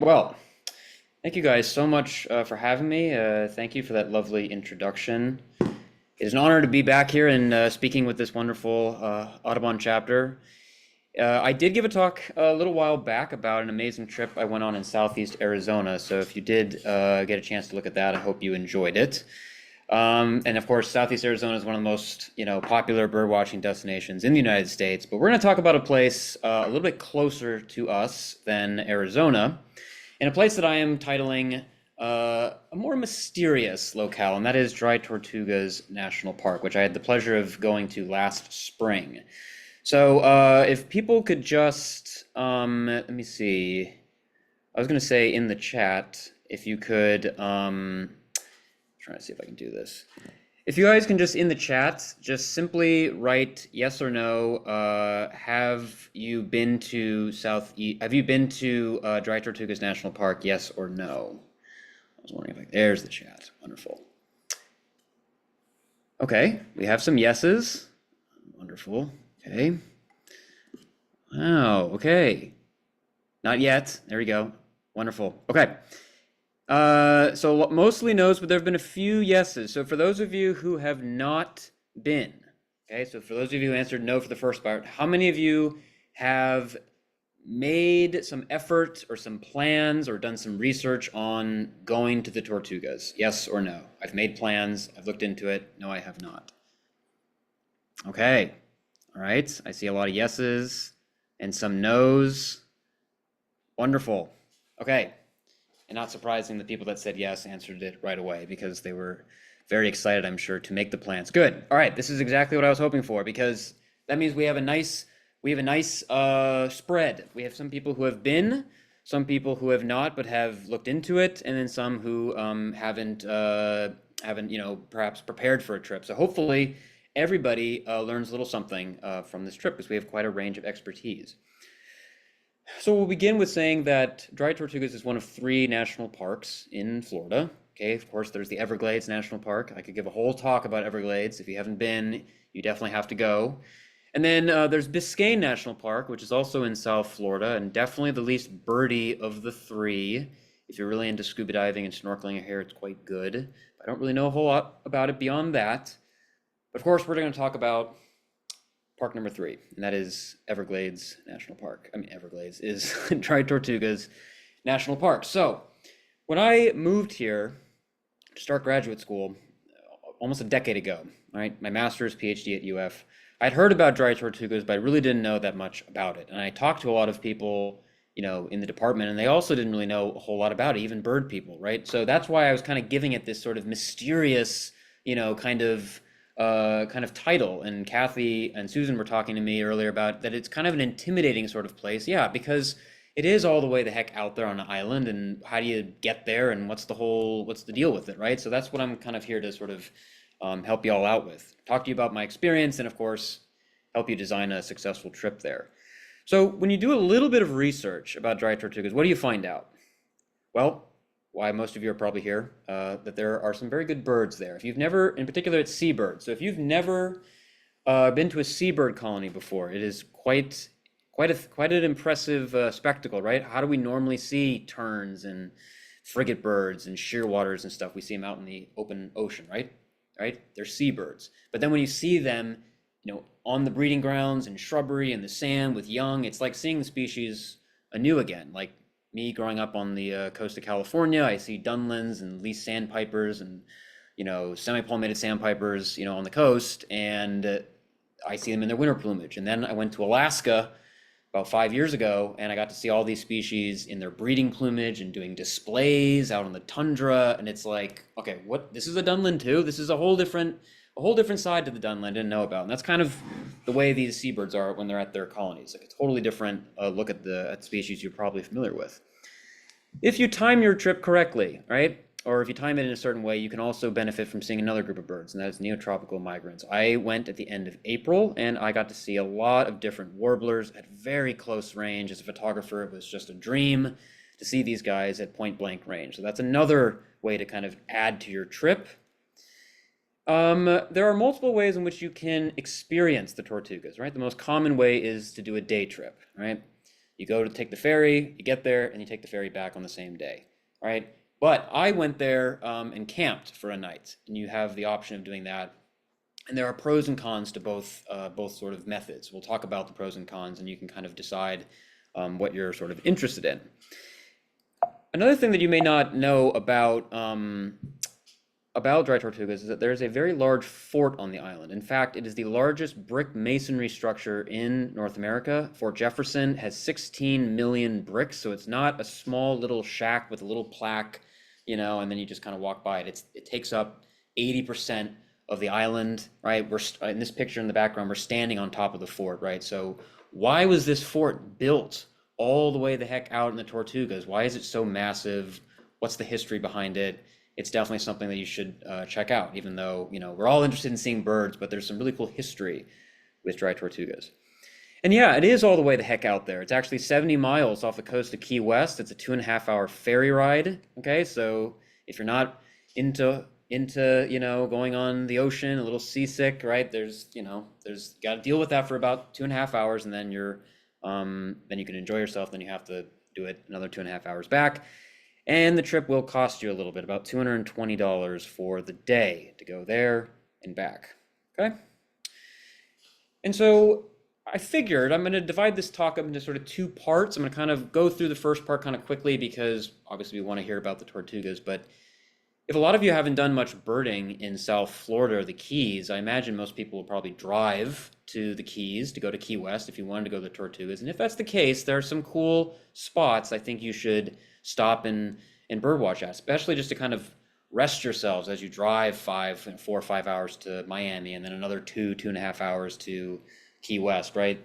Well, thank you guys so much for having me. Thank you for that lovely introduction. It is an honor to be back here and speaking with this wonderful Audubon chapter. I did give a talk a little while back about an amazing trip I went on in Southeast Arizona. So if you did get a chance to look at that, I hope you enjoyed it. And of course, Southeast Arizona is one of the most, popular bird watching destinations in the United States. But we're going to talk about a place a little bit closer to us than Arizona, in a place that I am titling a more mysterious locale, and that is Dry Tortugas National Park, which I had the pleasure of going to last spring. So if people could just, let me see, I was going to say in the chat, if you could, trying to see if I can do this. If you guys can just in the chat, just simply write yes or no. Have you been to Have you been to Dry Tortugas National Park? Yes or no. I was wondering if there's the chat. Wonderful. Okay, we have some yeses. Wonderful. Okay. Wow. Okay. Not yet. There we go. Wonderful. Okay. So mostly no's, but there have been a few yeses. So for those of you who have not been, okay, so for those of you who answered no for the first part, how many of you have made some effort or some plans or done some research on going to the Tortugas? Yes or no? I've made plans, I've looked into it. No, I have not. Okay, all right, I see a lot of yeses and some no's. Wonderful. Okay. And not surprising, the people that said yes answered it right away because they were very excited, I'm sure, to make the plans. Good. All right, this is exactly what I was hoping for because that means we have a nice spread. We have some people who have been, some people who have not but have looked into it, and then some who haven't perhaps prepared for a trip. So hopefully everybody learns a little something from this trip because we have quite a range of expertise. So we'll begin with saying that Dry Tortugas is one of 3 national parks in Florida. Okay, of course, there's the Everglades National Park. I could give a whole talk about Everglades. If you haven't been, you definitely have to go. And then there's Biscayne National Park, which is also in South Florida, and definitely the least birdy of the 3. If you're really into scuba diving and snorkeling here, it's quite good. I don't really know a whole lot about it beyond that. But of course, we're going to talk about park number 3, and that is Everglades National Park. Everglades is Dry Tortugas National Park. So when I moved here to start graduate school almost a decade ago, right, my master's, PhD at UF, I'd heard about Dry Tortugas, but I really didn't know that much about it. And I talked to a lot of people, in the department, and they also didn't really know a whole lot about it, even bird people, right? So that's why I was kind of giving it this sort of mysterious, kind of title. And Kathy and Susan were talking to me earlier about that it's kind of an intimidating sort of place. Yeah, because it is all the way the heck out there on an island, and how do you get there, and what's the deal with it, right? So that's what I'm kind of here to sort of help you all out with. Talk to you about my experience, and of course, help you design a successful trip there. So when you do a little bit of research about Dry Tortugas, what do you find out? Well, why most of you are probably here, that there are some very good birds there. If you've never, in particular, it's seabirds. So if you've never been to a seabird colony before, it is quite an impressive spectacle, right? How do we normally see terns and frigate birds and shearwaters and stuff? We see them out in the open ocean, right? Right? They're seabirds. But then when you see them, on the breeding grounds and shrubbery and the sand with young, it's like seeing the species anew again. Like me growing up on the coast of California, I see dunlins and least sandpipers and semi-palmated sandpipers on the coast, and I see them in their winter plumage. And then I went to Alaska about 5 years ago, and I got to see all these species in their breeding plumage and doing displays out on the tundra. And it's like, okay, what? This is a dunlin too? This is a whole different side to the dunlin I didn't know about. And that's kind of the way these seabirds are when they're at their colonies. Like a totally different look at species you're probably familiar with. If you time your trip correctly, right? Or if you time it in a certain way, you can also benefit from seeing another group of birds, and that is neotropical migrants. I went at the end of April, and I got to see a lot of different warblers at very close range. As a photographer, it was just a dream to see these guys at point blank range. So that's another way to kind of add to your trip. There are multiple ways in which you can experience the Tortugas, right? The most common way is to do a day trip, right? You go to take the ferry, you get there, and you take the ferry back on the same day, right? But I went there and camped for a night, and you have the option of doing that. And there are pros and cons to both sort of methods. We'll talk about the pros and cons, and you can kind of decide what you're sort of interested in. Another thing that you may not know about Dry Tortugas is that there's a very large fort on the island. In fact, it is the largest brick masonry structure in North America. Fort Jefferson has 16 million bricks, so it's not a small little shack with a little plaque, you know, and then you just kind of walk by it. It takes up 80% of the island, right? We're in this picture in the background, we're standing on top of the fort, right? So why was this fort built all the way the heck out in the Tortugas? Why is it so massive? What's the history behind it? It's definitely something that you should check out, even though, you know, we're all interested in seeing birds, but there's some really cool history with Dry Tortugas. And yeah, it is all the way the heck out there. It's actually 70 miles off the coast of Key West. It's a 2.5-hour ferry ride. Okay, so if you're not into you know, going on the ocean, a little seasick, right? There's got to deal with that for about 2.5 hours, and then then you can enjoy yourself. Then you have to do it another 2.5 hours back. And the trip will cost you a little bit, about $220 for the day to go there and back, okay? And so I figured I'm going to divide this talk up into sort of two parts. I'm going to kind of go through the first part kind of quickly because obviously we want to hear about the Tortugas, but if a lot of you haven't done much birding in South Florida or the Keys, I imagine most people will probably drive to the Keys to go to Key West if you wanted to go to the Tortugas. And if that's the case, there are some cool spots I think you should stop and birdwatch at, especially just to kind of rest yourselves as you drive 4 or 5 hours to Miami and then another 2.5 hours to Key West, right?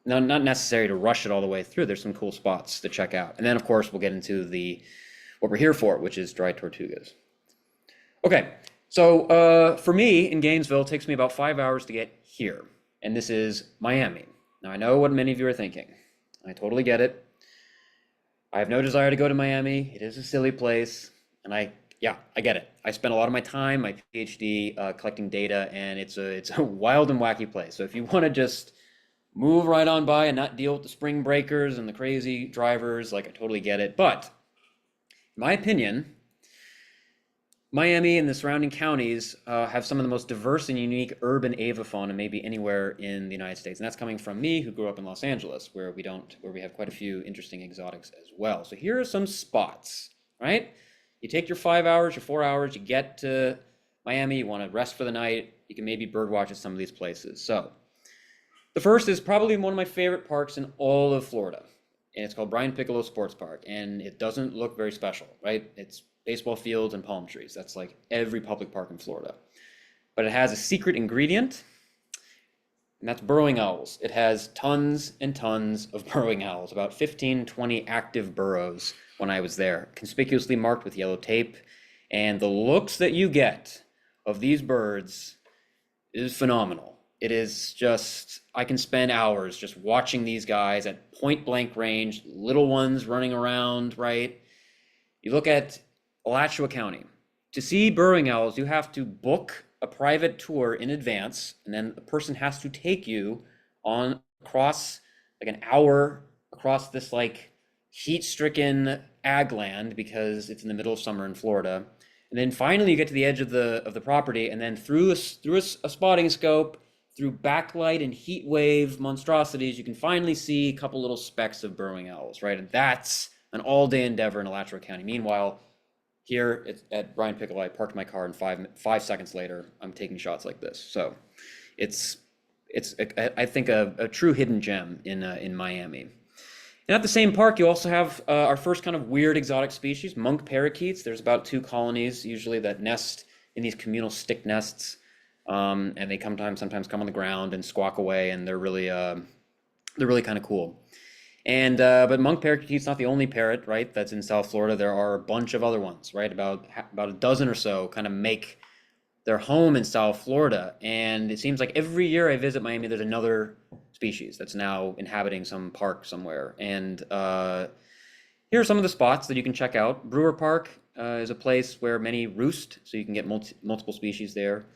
No, not necessary to rush it all the way through. There's some cool spots to check out. And then of course we'll get into what we're here for, which is Dry Tortugas. Okay, so for me in Gainesville, it takes me about 5 hours to get here, and this is Miami. Now I know what many of you are thinking. I totally get it. I have no desire to go to Miami. It is a silly place, and I get it. I spent a lot of my time, my PhD, collecting data, and it's a wild and wacky place. So if you want to just move right on by and not deal with the spring breakers and the crazy drivers, like I totally get it. But in my opinion, Miami and the surrounding counties have some of the most diverse and unique urban avifauna maybe anywhere in the United States. And that's coming from me, who grew up in Los Angeles, where we have quite a few interesting exotics as well. So here are some spots, right? You take your 5 hours, your 4 hours, you get to Miami, you want to rest for the night, you can maybe birdwatch at some of these places. So the first is probably one of my favorite parks in all of Florida. And it's called Brian Piccolo Sports Park. And it doesn't look very special, right? It's baseball fields and palm trees. That's like every public park in Florida. But it has a secret ingredient, and that's burrowing owls. It has tons and tons of burrowing owls, about 15, 20 active burrows when I was there, conspicuously marked with yellow tape. And the looks that you get of these birds is phenomenal. It is just, I can spend hours just watching these guys at point blank range, little ones running around, right? You look at Alachua County. To see burrowing owls, you have to book a private tour in advance, and then a person has to take you across like an hour across this like heat-stricken ag land because it's in the middle of summer in Florida. And then finally you get to the edge of the property, and then through a spotting scope, through backlight and heat wave monstrosities, you can finally see a couple little specks of burrowing owls, right? And that's an all-day endeavor in Alachua County. Meanwhile, here at Brian Piccolo, I parked my car, and 5 seconds later, I'm taking shots like this. So it's I think a true hidden gem in Miami. And at the same park, you also have our first kind of weird exotic species, monk parakeets. There's about 2 colonies usually that nest in these communal stick nests, and they sometimes come on the ground and squawk away, and they're really kind of cool. And but monk parakeet's not the only parrot, right, that's in South Florida. There are a bunch of other ones, right? About a dozen or so kind of make their home in South Florida. And it seems like every year I visit Miami, there's another species that's now inhabiting some park somewhere. And here are some of the spots that you can check out. Brewer Park is a place where many roost, so you can get multiple species there.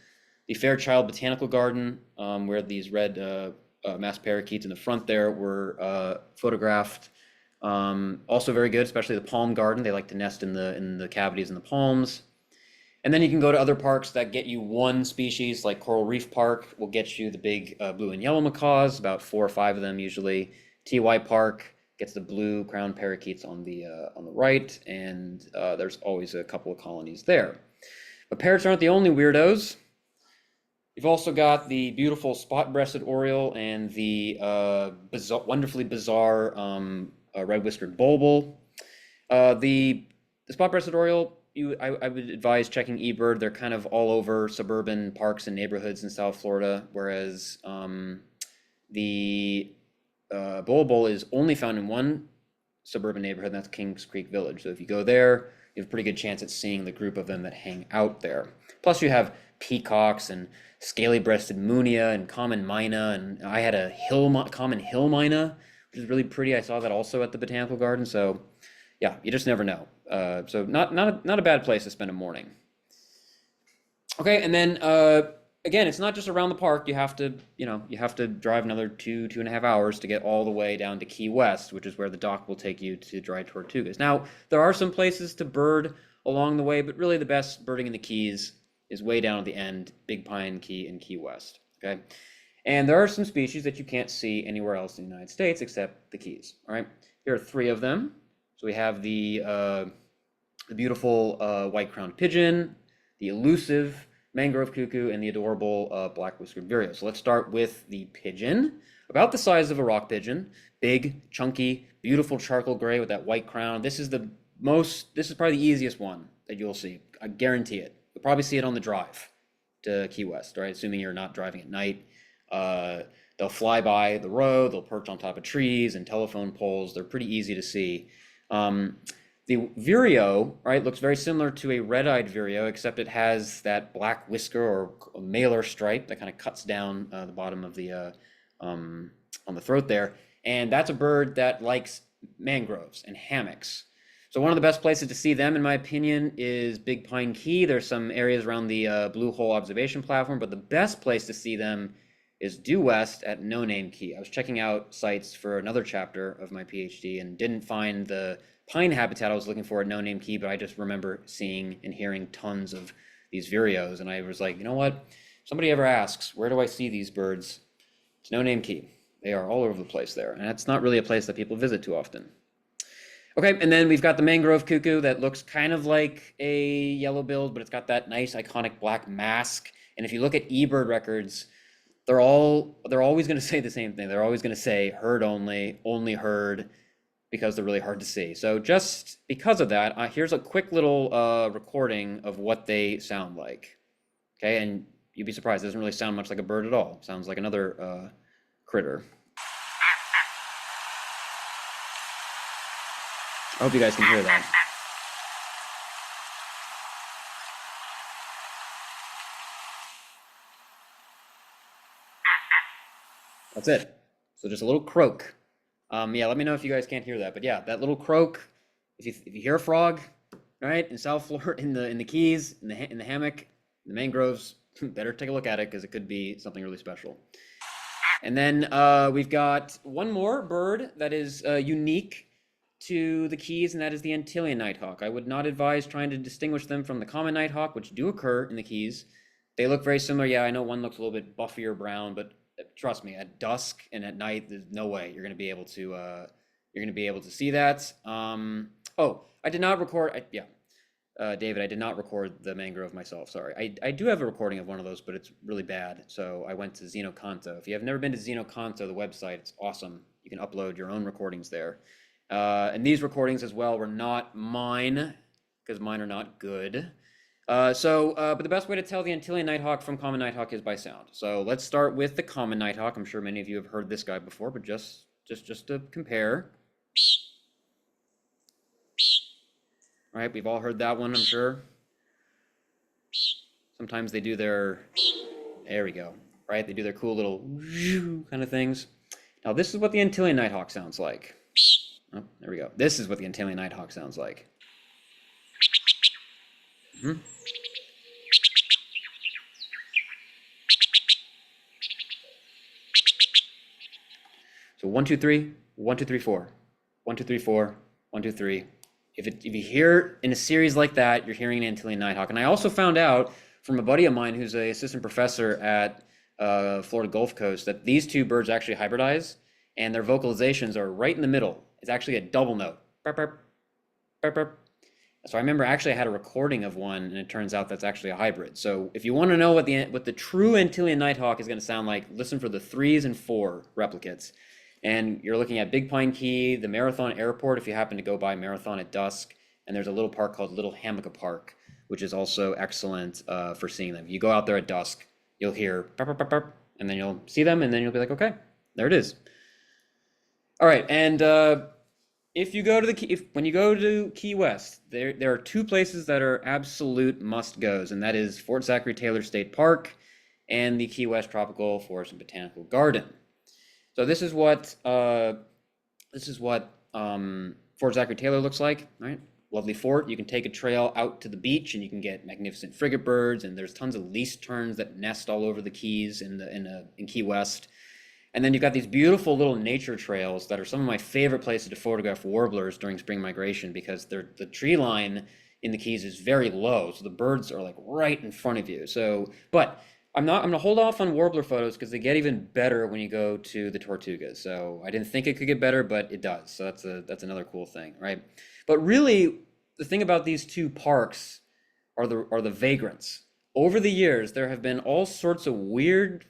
The Fairchild Botanical Garden, where these red masked parakeets in the front there were photographed. Also very good, especially the palm garden. They like to nest in the cavities in the palms. And then you can go to other parks that get you one species, like Coral Reef Park will get you the big blue and yellow macaws, about 4 or 5 of them usually. TY Park gets the blue crowned parakeets on the right, and there's always a couple of colonies there. But parrots aren't the only weirdos. You've also got the beautiful spot-breasted oriole and the wonderfully bizarre red-whiskered bulbul. The spot-breasted oriole, I would advise checking eBird. They're kind of all over suburban parks and neighborhoods in South Florida, whereas the bulbul is only found in one suburban neighborhood, and that's Kings Creek Village. So if you go there, you have a pretty good chance at seeing the group of them that hang out there. Plus, you have peacocks and scaly-breasted munia and common mina, and I had a common hill mina, which is really pretty. I saw that also at the botanical garden. So, yeah, you just never know. So not a bad place to spend a morning. Okay, and then again, it's not just around the park. You have to drive another 2.5 hours to get all the way down to Key West, which is where the dock will take you to Dry Tortugas. Now, there are some places to bird along the way, but really the best birding in the Keys is way down at the end, Big Pine Key and Key West. Okay, and there are some species that you can't see anywhere else in the United States except the Keys. All right, here are 3 of them. So we have the beautiful white-crowned pigeon, the elusive mangrove cuckoo, and the adorable black-whiskered vireo. So let's start with the pigeon, about the size of a rock pigeon, big, chunky, beautiful charcoal gray with that white crown. This is probably the easiest one that you'll see. I guarantee it. You'll probably see it on the drive to Key West, right? Assuming you're not driving at night. They'll fly by the road, they'll perch on top of trees and telephone poles. They're pretty easy to see. The vireo, right, looks very similar to a red-eyed vireo, except it has that black whisker or a malar stripe that kind of cuts down the bottom of the on the throat there. And that's a bird that likes mangroves and hammocks. So one of the best places to see them, in my opinion, is Big Pine Key. There's some areas around the Blue Hole observation platform, but the best place to see them is due west at No Name Key. I was checking out sites for another chapter of my PhD and didn't find the pine habitat I was looking for at No Name Key, but I just remember seeing and hearing tons of these vireos, and I was like, you know what? If somebody ever asks, where do I see these birds? It's No Name Key. They are all over the place there, and that's not really a place that people visit too often. Okay, and then we've got the mangrove cuckoo that looks kind of like a yellow-billed, but it's got that nice iconic black mask. And if you look at eBird records, they're always going to say the same thing. They're always going to say herd only herd, because they're really hard to see. So just because of that, here's a quick little recording of what they sound like. Okay, and you'd be surprised, it doesn't really sound much like a bird at all. It sounds like another critter. I hope you guys can hear that. That's it. So just a little croak. Yeah, let me know if you guys can't hear that. But yeah, that little croak. If you hear a frog, right, in South Florida, in the Keys, in the hammock, in the mangroves, better take a look at it because it could be something really special. And then we've got one more bird that is unique to the Keys, and that is the Antillean nighthawk. I would not advise trying to distinguish them from the common nighthawk, which do occur in the Keys. They look very similar. Yeah, I know one looks a little bit buffier brown, but trust me, at dusk and at night, there's no way you're going to be able to see that. Oh, I did not record. David, I did not record the mangrove myself. Sorry. I do have a recording of one of those, but it's really bad. So I went to Xenocanto. If you have never been to Xenocanto, the website, it's awesome. You can upload your own recordings there. And these recordings as well were not mine, because mine are not good. But the best way to tell the Antillean nighthawk from common nighthawk is by sound. So let's start with the common nighthawk. I'm sure many of you have heard this guy before, but just to compare. All right, we've all heard that one, I'm sure. Sometimes they do there we go, right? They do their cool little kind of things. Now this is what the Antillean nighthawk sounds like. Oh, there we go. This is what the Antillean nighthawk sounds like. So 1, 2, 3, 1, 2, 3, 4. 1, 2, 3, 4, 1, 2, 3. If you hear in a series like that, you're hearing an Antillean nighthawk. And I also found out from a buddy of mine who's an assistant professor at Florida Gulf Coast that these two birds actually hybridize, and their vocalizations are right in the middle. It's actually a double note. Burp, burp, burp, burp. So I remember actually I had a recording of one, and it turns out that's actually a hybrid. So if you want to know what the true Antillean nighthawk is going to sound like, listen for the 3s and 4 replicates. And you're looking at Big Pine Key, the Marathon Airport, if you happen to go by Marathon at dusk, and there's a little park called Little Hammock Park, which is also excellent for seeing them. You go out there at dusk, you'll hear burp, burp, burp, burp, and then you'll see them, and then you'll be like, okay, there it is. All right, and if you go to when you go to Key West, there are 2 places that are absolute must-goes, and that is Fort Zachary Taylor State Park and the Key West Tropical Forest and Botanical Garden. So this is what Fort Zachary Taylor looks like, right? Lovely fort. You can take a trail out to the beach, and you can get magnificent frigate birds, and there's tons of least terns that nest all over the keys in Key West. And then you've got these beautiful little nature trails that are some of my favorite places to photograph warblers during spring migration, because the tree line in the Keys is very low, so the birds are like right in front of you. So, but I'm gonna hold off on warbler photos because they get even better when you go to the Tortugas. So I didn't think it could get better, but it does. So that's another cool thing, right? But really, the thing about these 2 parks are the vagrants. Over the years, there have been all sorts of weird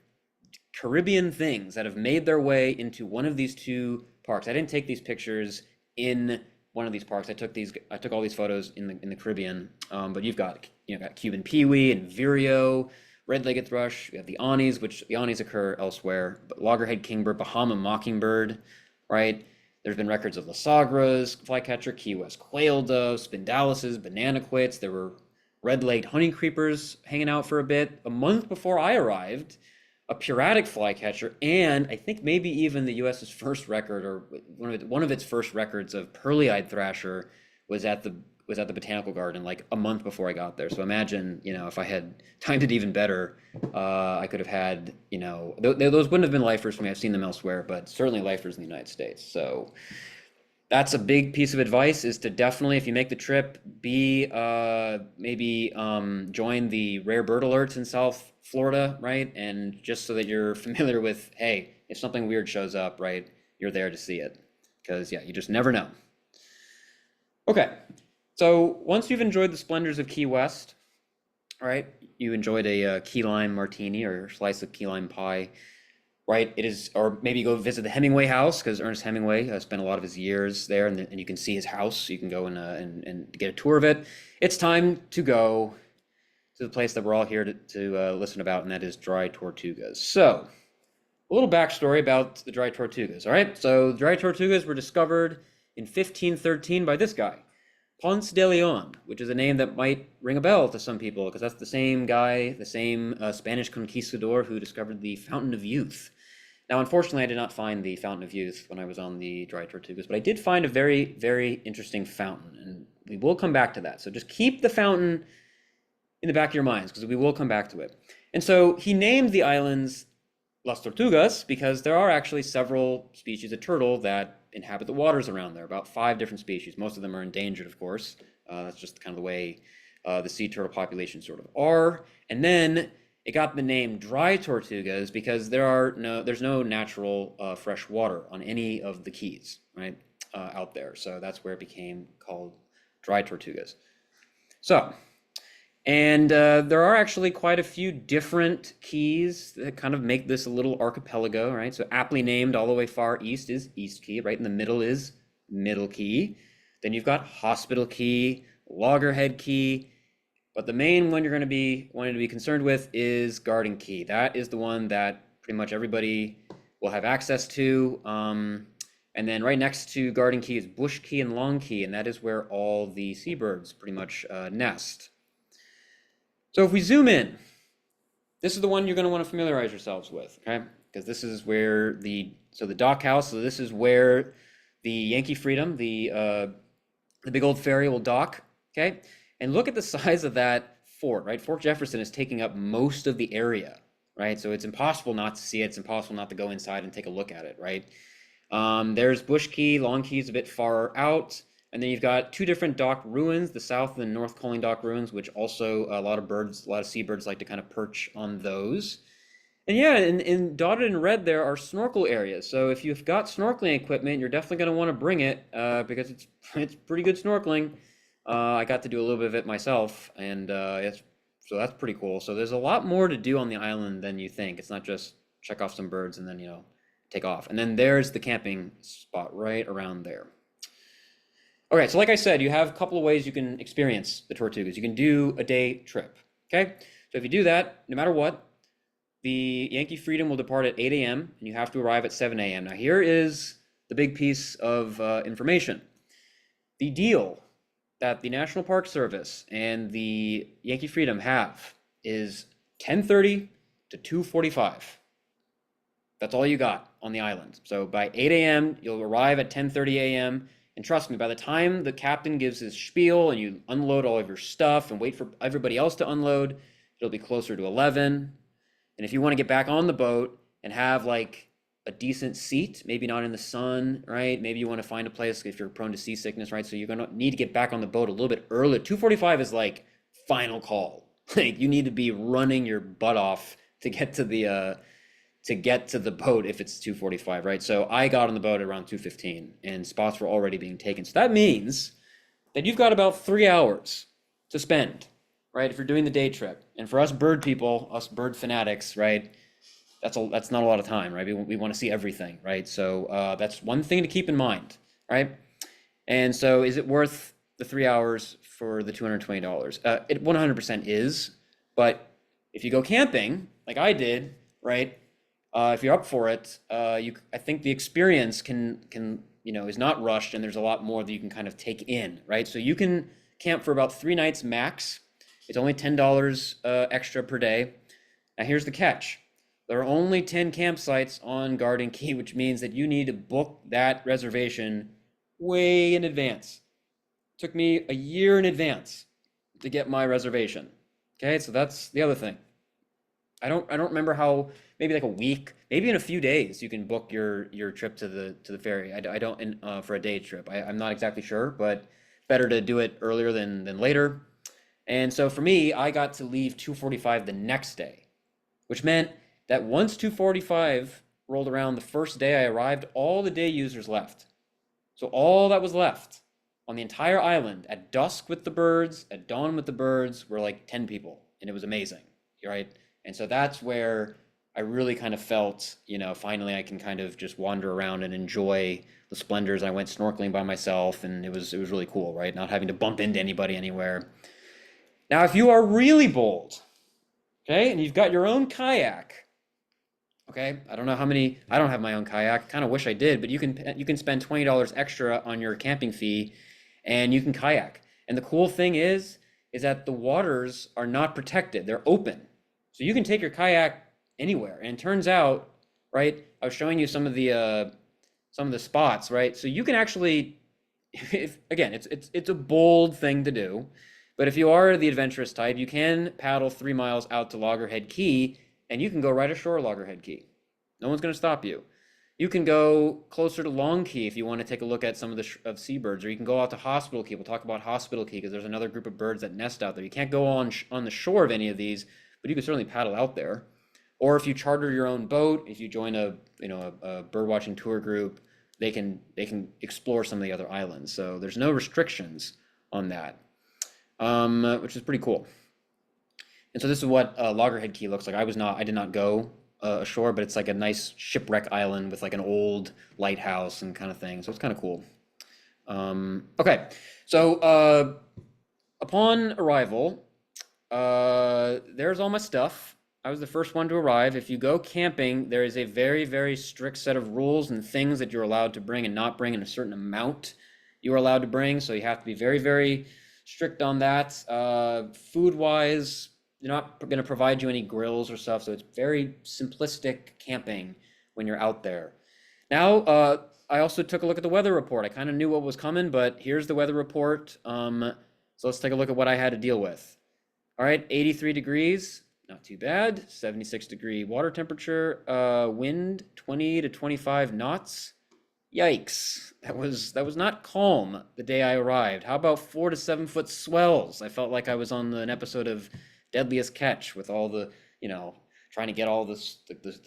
Caribbean things that have made their way into one of these 2 parks. I didn't take these pictures in one of these parks. I took all these photos in the Caribbean. But you've got Cuban peewee and vireo, red-legged thrush. You have the anis, which the anis occur elsewhere, but loggerhead kingbird, Bahama mockingbird, right? There's been records of lasagras, flycatcher, Key West quail doves, spindalises, banana quits. There were red-legged honey creepers hanging out for a bit. A month before I arrived, a puratic flycatcher, and I think maybe even the U.S.'s first record, or one of its first records of pearly-eyed thrasher, was at the botanical garden like a month before I got there. So imagine, if I had timed it even better, I could have had, those wouldn't have been lifers for me. I've seen them elsewhere, but certainly lifers in the United States. So that's a big piece of advice, is to definitely, if you make the trip, maybe join the rare bird alerts in South Florida, right? And just so that you're familiar with, hey, if something weird shows up, right, you're there to see it. Because, yeah, you just never know. Okay, so once you've enjoyed the splendors of Key West, right, you enjoyed a key lime martini or a slice of key lime pie, right? Or maybe go visit the Hemingway house, because Ernest Hemingway spent a lot of his years there, and you can see his house. So you can go and get a tour of it. It's time to go to the place that we're all here to listen about, and that is Dry Tortugas. So, a little backstory about the Dry Tortugas, all right? So, the Dry Tortugas were discovered in 1513 by this guy, Ponce de Leon, which is a name that might ring a bell to some people, because that's the same guy, the same Spanish conquistador who discovered the Fountain of Youth. Now, unfortunately, I did not find the Fountain of Youth when I was on the Dry Tortugas, but I did find a very, very interesting fountain, and we will come back to that. So just keep the fountain in the back of your minds, because we will come back to it. And so he named the islands Las Tortugas because there are actually several species of turtle that inhabit the waters around there, about 5 different species. Most of them are endangered, of course. That's just kind of the way the sea turtle populations sort of are. And then it got the name Dry Tortugas because there's no natural fresh water on any of the keys, right, out there. So that's where it became called Dry Tortugas. So, and there are actually quite a few different keys that kind of make this a little archipelago, right? So aptly named all the way far east is East Key, right in the middle is Middle Key. Then you've got Hospital Key, Loggerhead Key, but the main one you're going to be wanting to be concerned with is Garden Key. That is the one that pretty much everybody will have access to. And then right next to Garden Key is Bush Key and Long Key, and that is where all the seabirds pretty much nest. So if we zoom in, this is the one you're going to want to familiarize yourselves with, okay? Because this is where the dock house, so this is where the Yankee Freedom, the big old ferry will dock, okay? And look at the size of that fort, right? Fort Jefferson is taking up most of the area, right? So it's impossible not to see it. It's impossible not to go inside and take a look at it, right? There's Bush Key, Long Key is a bit far out. And then you've got two different dock ruins, the South and North Coaling Dock ruins, which also a lot of birds, a lot of seabirds like to kind of perch on those. And yeah, in dotted in red there are snorkel areas. So if you've got snorkeling equipment, you're definitely going to want to bring it because it's pretty good snorkeling. I got to do a little bit of it myself, and so that's pretty cool. So there's a lot more to do on the island than you think. It's not just check off some birds and then take off. And then there's the camping spot right around there. Okay, so like I said, you have a couple of ways you can experience the Tortugas. You can do a day trip. Okay, so if you do that, no matter what, the Yankee Freedom will depart at 8 a.m. and you have to arrive at 7 a.m. Now here is the big piece of information. The deal that the National Park Service and the Yankee Freedom have is 10:30 to 2:45. That's all you got on the island. So by 8 a.m., you'll arrive at 10:30 a.m. And trust me, by the time the captain gives his spiel and you unload all of your stuff and wait for everybody else to unload, it'll be closer to 11. And if you want to get back on the boat and have like a decent seat, maybe not in the sun, right? Maybe you want to find a place if you're prone to seasickness, right? So you're going to need to get back on the boat a little bit earlier. 2:45 is like final call. Like you need to be running your butt off to get to the boat if it's 2:45, right? So I got on the boat around 2:15 and spots were already being taken. So that means that you've got about 3 hours to spend, right? If you're doing the day trip. And for us bird people, us bird fanatics, right? That's not a lot of time, right? We want to see everything, right? So that's one thing to keep in mind, right? And so is it worth the 3 hours for the $220? It 100% is, but if you go camping, like I did, right? If you're up for it, I think the experience can is not rushed, and there's a lot more that you can kind of take in, right? So you can camp for about 3 nights max. It's only $10 extra per day. Now here's the catch. There are only 10 campsites on Garden Key, which means that you need to book that reservation way in advance. It took me a year in advance to get my reservation. Okay, so that's the other thing. I don't remember how, maybe like a week, maybe in a few days you can book your trip to the ferry. I don't for a day trip. I'm not exactly sure, but better to do it earlier than later. And so for me, I got to leave 2:45 the next day, which meant that once 2:45 rolled around the first day I arrived, all the day users left. So all that was left on the entire island at dusk with the birds, at dawn with the birds, were like 10 people, and it was amazing, right? And so that's where I really kind of felt, finally I can kind of just wander around and enjoy the splendors. I went snorkeling by myself, and it was really cool, right? Not having to bump into anybody anywhere. Now, if you are really bold, okay, and you've got your own kayak, okay, I don't know how many, I don't have my own kayak, kind of wish I did, but you can spend $20 extra on your camping fee and you can kayak. And the cool thing is that the waters are not protected, they're open. So you can take your kayak anywhere. And it turns out, right, I was showing you some of the spots, right? So you can actually, again, it's a bold thing to do, but if you are the adventurous type, you can paddle 3 miles out to Loggerhead Key, and you can go right ashore Loggerhead Key. No one's going to stop you. You can go closer to Long Key if you want to take a look at some of the Seabirds, or you can go out to Hospital Key. We'll talk about Hospital Key because there's another group of birds that nest out there. You can't go on the shore of any of these, but you can certainly paddle out there. Or if you charter your own boat, if you join a birdwatching tour group, they can explore some of the other islands. So there's no restrictions on that, which is pretty cool. And so this is what Loggerhead Key looks like. I did not go ashore, but it's like a nice shipwreck island with like an old lighthouse and kind of thing. So it's kind of cool. Okay, so upon arrival, there's all my stuff. I was the first one to arrive. If you go camping, there is a very, very strict set of rules and things that you're allowed to bring and not bring in a certain amount you're allowed to bring. So you have to be very, very strict on that. Food-wise, they're not going to provide you any grills or stuff, so it's very simplistic camping when you're out there. Now, I also took a look at the weather report. I kind of knew what was coming, but here's the weather report. So let's take a look at what I had to deal with. All right, 83 degrees, not too bad. 76-degree water temperature, wind 20 to 25 knots. Yikes. That was not calm the day I arrived. How about 4 to 7 foot swells? I felt like I was on an episode of Deadliest Catch with all the, trying to get all the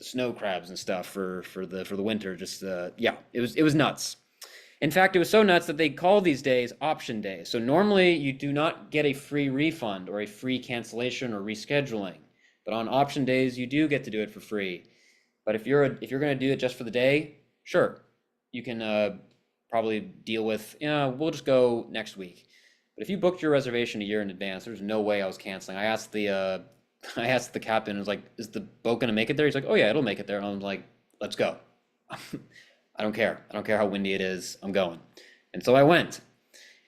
snow crabs and stuff for the winter. Just yeah, it was nuts. In fact, it was so nuts that they call these days option days. So normally you do not get a free refund or a free cancellation or rescheduling, but on option days you do get to do it for free. But if you're going to do it just for the day, sure, you can probably deal with, we'll just go next week. But if you booked your reservation a year in advance, there's no way I was canceling. I asked the captain, I was like, is the boat going to make it there? He's like, oh yeah, it'll make it there. And I was like, let's go. I don't care. I don't care how windy it is. I'm going. And so I went.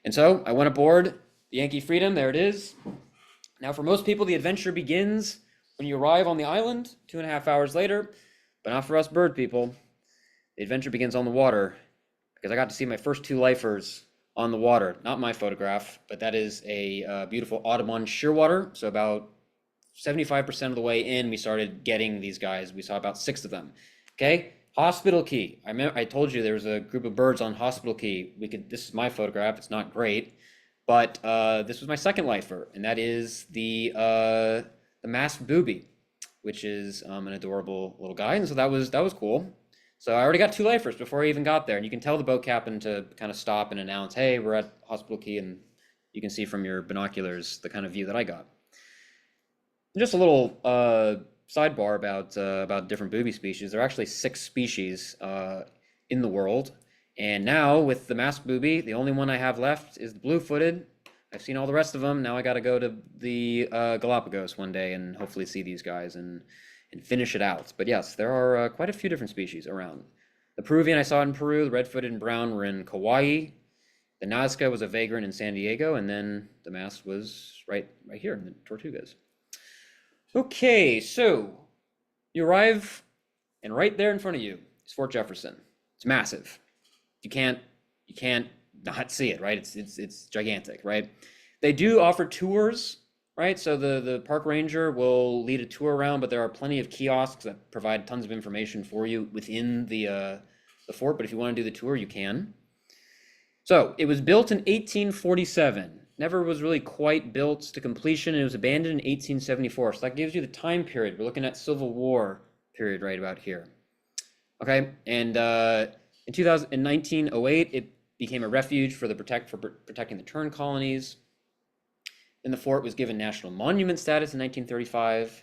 And so I went aboard the Yankee Freedom. There it is. Now, for most people, the adventure begins when you arrive on the island 2.5 hours later, but not for us bird people. The adventure begins on the water because I got to see my first two lifers on the water. Not my photograph, but that is a beautiful Audubon shearwater. So about 75% of the way in, we started getting these guys. We saw about 6 of them. Okay. Hospital Key. I told you there was a group of birds on Hospital Key. This is my photograph. It's not great, but this was my second lifer, and that is the masked booby, which is an adorable little guy, and so that was cool. So I already got 2 lifers before I even got there, and you can tell the boat captain to kind of stop and announce, "Hey, we're at Hospital Key," and you can see from your binoculars the kind of view that I got. Just a little sidebar about different booby species. There are actually 6 species in the world, and now with the masked booby, the only one I have left is the blue-footed. I've seen all the rest of them. Now I got to go to the Galapagos one day and hopefully see these guys and finish it out. But yes, there are quite a few different species around. The Peruvian I saw in Peru, the red-footed and brown were in Kauai. The Nazca was a vagrant in San Diego, and then the masked was right here in the Tortugas. Okay, so you arrive, and right there in front of you is Fort Jefferson. It's massive. You can't not see it, right? It's gigantic, right? They do offer tours, right? So the park ranger will lead a tour around, but there are plenty of kiosks that provide tons of information for you within the fort. But if you want to do the tour, you can. So it was built in 1847. Never was really quite built to completion. It was abandoned in 1874. So that gives you the time period. We're looking at Civil War period right about here. Okay, and in 1908, it became a refuge for protecting the tern colonies. Then the fort was given national monument status in 1935.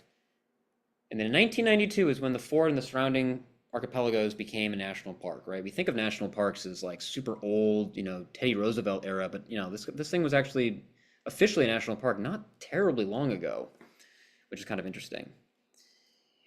And then in 1992 is when the fort and the surrounding archipelagos became a national park, right? We think of national parks as like super old, Teddy Roosevelt era, but this thing was actually officially a national park not terribly long ago, which is kind of interesting.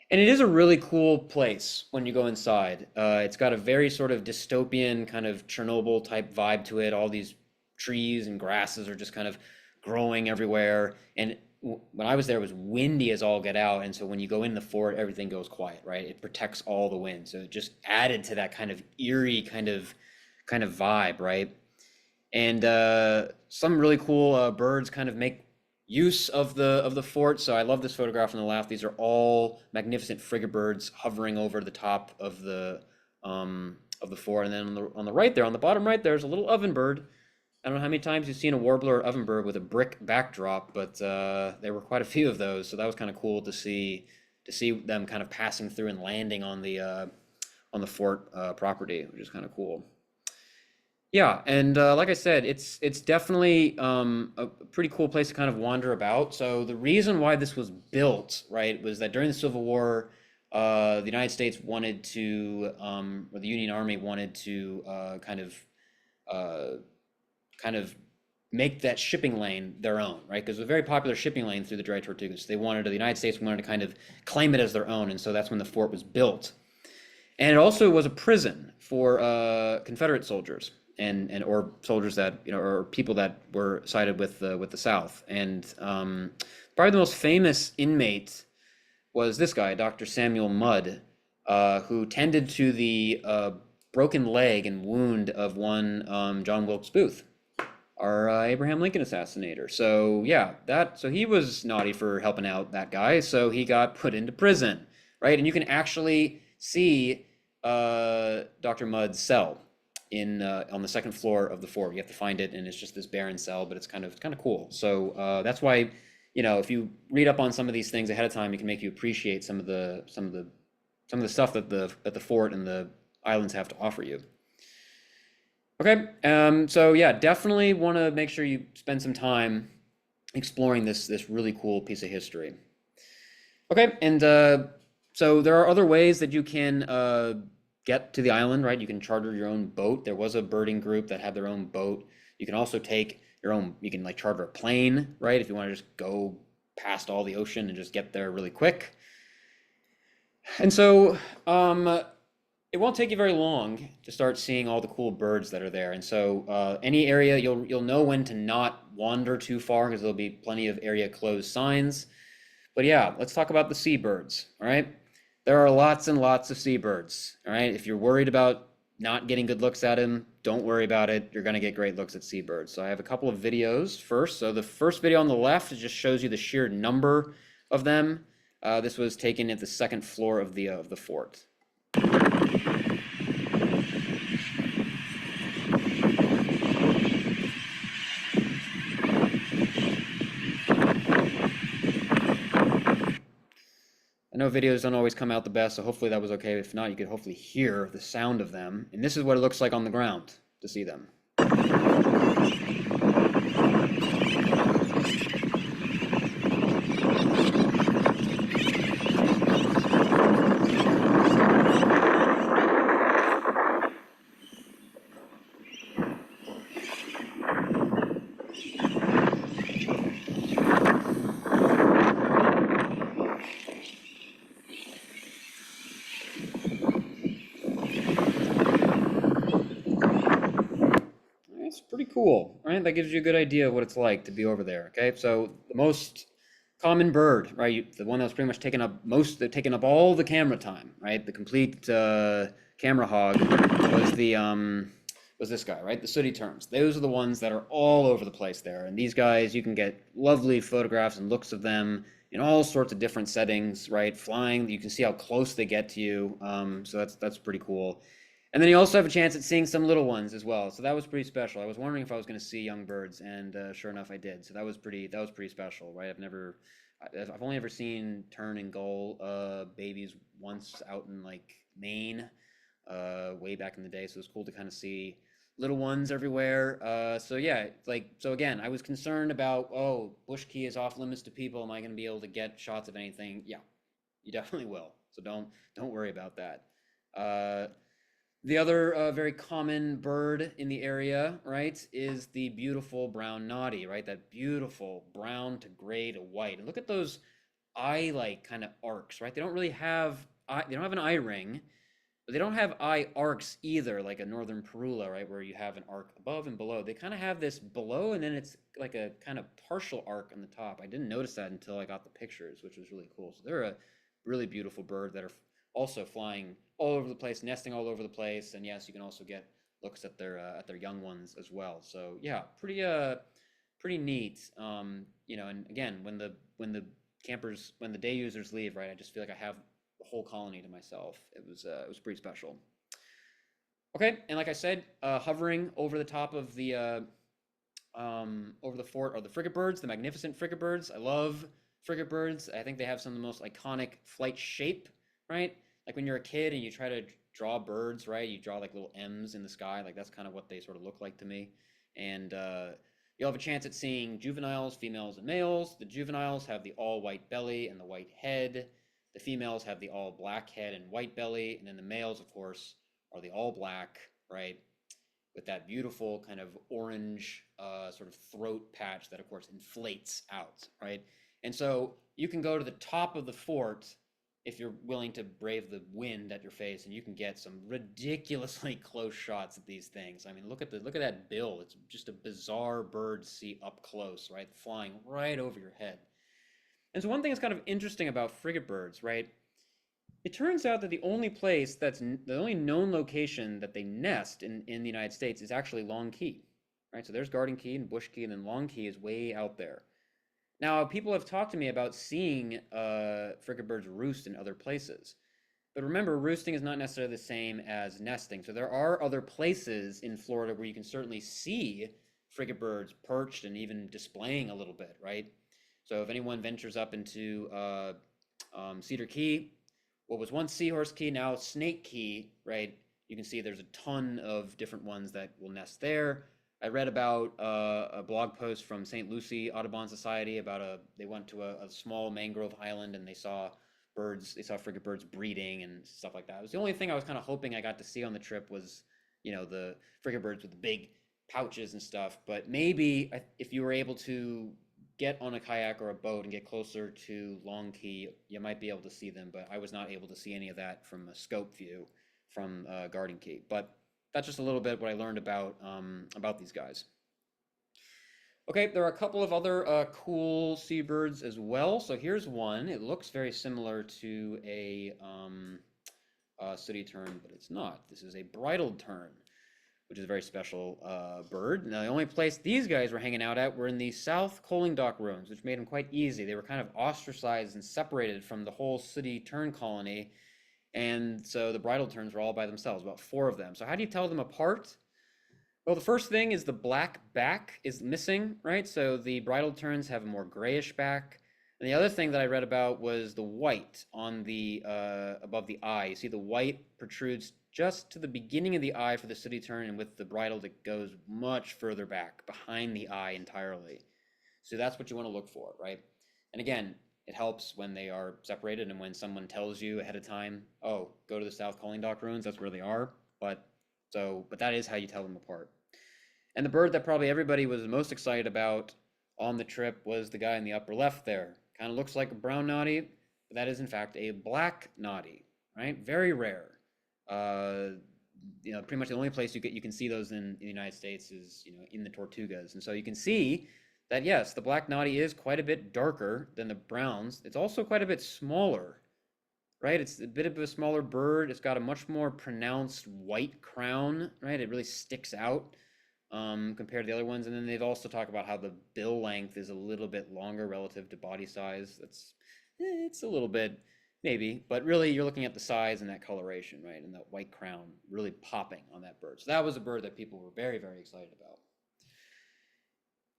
And it is a really cool place when you go inside. It's got a very sort of dystopian kind of Chernobyl type vibe to it. All these trees and grasses are just kind of growing everywhere. And when I was there, it was windy as all get out, and so when you go in the fort, everything goes quiet, right? It protects all the wind, so it just added to that kind of eerie kind of vibe, right? And some really cool birds kind of make use of the fort. So I love this photograph on the left. These are all magnificent frigate birds hovering over the top of the fort, and then on the right there, on the bottom right, there's a little ovenbird. I don't know how many times you've seen a warbler or ovenbird with a brick backdrop, but there were quite a few of those, so that was kind of cool to see them kind of passing through and landing on the fort property, which is kind of cool. Yeah, and like I said, it's definitely a pretty cool place to kind of wander about. So the reason why this was built, right, was that during the Civil War, the United States wanted to, or the Union Army wanted to kind of make that shipping lane their own, right? Because it was a very popular shipping lane through the Dry Tortugas. The United States wanted to kind of claim it as their own, and so that's when the fort was built. And it also was a prison for Confederate soldiers and or soldiers that or people that were sided with the South. And probably the most famous inmate was this guy, Dr. Samuel Mudd, who tended to the broken leg and wound of one John Wilkes Booth, our Abraham Lincoln assassinator. So yeah, so he was naughty for helping out that guy, so he got put into prison, right? And you can actually see Dr. Mudd's cell in on the second floor of the fort. You have to find it, and it's just this barren cell, but it's kind of cool. So that's why, if you read up on some of these things ahead of time, it can make you appreciate some of the stuff that the fort and the islands have to offer you. Okay, so yeah, definitely want to make sure you spend some time exploring this really cool piece of history. Okay, and so there are other ways that you can get to the island, right? You can charter your own boat. There was a birding group that had their own boat. You can also take your own, you can like charter a plane, right? If you want to just go past all the ocean and just get there really quick. And so it won't take you very long to start seeing all the cool birds that are there. And so any area, you'll know when to not wander too far because there'll be plenty of area closed signs. But yeah, let's talk about the seabirds, all right? There are lots and lots of seabirds, all right? If you're worried about not getting good looks at them, don't worry about it. You're going to get great looks at seabirds. So I have a couple of videos first. So the first video on the left just shows you the sheer number of them. This was taken at the second floor of the fort. I know videos don't always come out the best, so hopefully that was okay. If not, you could hopefully hear the sound of them. And this is what it looks like on the ground to see them. It's pretty cool, right? That gives you a good idea of what it's like to be over there. Okay, so the most common bird, right? The one that was pretty much taking up all the camera time, right? The complete camera hog was this guy, right? The sooty terns. Those are the ones that are all over the place there, and these guys, you can get lovely photographs and looks of them in all sorts of different settings, right? Flying, you can see how close they get to you. So that's pretty cool. And then you also have a chance at seeing some little ones as well. So that was pretty special. I was wondering if I was going to see young birds, and sure enough, I did. So that was pretty special, right? I've only ever seen tern and gull babies once out in like Maine, way back in the day. So it was cool to kind of see little ones everywhere. So yeah, so again, I was concerned about, oh, bush key is off limits to people. Am I going to be able to get shots of anything? Yeah, you definitely will. So don't worry about that. The other very common bird in the area, right, is the beautiful brown noddy, right? That beautiful brown to gray to white. And look at those eye-like kind of arcs, right? They don't have an eye ring, but they don't have eye arcs either, like a northern parula, right, where you have an arc above and below. They kind of have this below, and then it's like a kind of partial arc on the top. I didn't notice that until I got the pictures, which was really cool. So they're a really beautiful bird that are also flying all over the place, nesting all over the place, and yes, you can also get looks at their young ones as well. So yeah, pretty neat. And again, when the day users leave, right, I just feel like I have the whole colony to myself. It was pretty special. Okay, and like I said, hovering over the top of the over the fort are the frigate birds, the magnificent frigate birds. I love frigate birds. I think they have some of the most iconic flight shape, right? Like when you're a kid and you try to draw birds, right? You draw like little M's in the sky. Like that's kind of what they sort of look like to me. And you'll have a chance at seeing juveniles, females, and males. The juveniles have the all white belly and the white head. The females have the all black head and white belly. And then the males, of course, are the all black, right? With that beautiful kind of orange sort of throat patch that, of course, inflates out, right? And so you can go to the top of the fort if you're willing to brave the wind at your face, and you can get some ridiculously close shots at these things. I mean, look at that bill. It's just a bizarre bird to see up close, right? Flying right over your head. And so one thing that's kind of interesting about frigate birds, right? It turns out that the only known location that they nest in the United States is actually Long Key, right? So there's Garden Key and Bush Key, and then Long Key is way out there. Now, people have talked to me about seeing frigate birds roost in other places. But remember, roosting is not necessarily the same as nesting. So there are other places in Florida where you can certainly see frigate birds perched and even displaying a little bit, right? So if anyone ventures up into Cedar Key, what was once Seahorse Key, now Snake Key, right? You can see there's a ton of different ones that will nest there. I read about a blog post from St. Lucie Audubon Society about they went to a small mangrove island and they saw birds, they saw frigate birds breeding and stuff like that. It was the only thing I was kind of hoping I got to see on the trip was, the frigate birds with the big pouches and stuff. But maybe if you were able to get on a kayak or a boat and get closer to Long Key, you might be able to see them. But I was not able to see any of that from a scope view from Garden Key. But that's just a little bit what I learned about these guys. Okay, there are a couple of other cool seabirds as well. So here's one. It looks very similar to a sooty tern, but it's not. This is a bridled tern, which is a very special bird. Now, the only place these guys were hanging out at were in the South Coaling Dock ruins, which made them quite easy. They were kind of ostracized and separated from the whole sooty tern colony, and so the bridled terns were all by themselves, about 4 of them. So how do you tell them apart? Well, the first thing is the black back is missing, right? So the bridled terns have a more grayish back. And the other thing that I read about was the white on the above the eye. You see the white protrudes just to the beginning of the eye for the sooty tern, and with the bridled it goes much further back behind the eye entirely. So that's what you want to look for, right? And again, it helps when they are separated and when someone tells you ahead of time, oh, go to the South Coaling Dock ruins, that's where they are. But that is how you tell them apart. And the bird that probably everybody was most excited about on the trip was the guy in the upper left there. Kind of looks like a brown noddy, but that is in fact a black noddy, right? Very rare. Pretty much the only place you can see those in the United States is, in the Tortugas. And so you can see that, yes, the black noddy is quite a bit darker than the browns. It's also quite a bit smaller, right? It's a bit of a smaller bird. It's got a much more pronounced white crown, right? It really sticks out compared to the other ones. And then they've also talked about how the bill length is a little bit longer relative to body size. It's a little bit, maybe, but really you're looking at the size and that coloration, right? And that white crown really popping on that bird. So that was a bird that people were very, very excited about.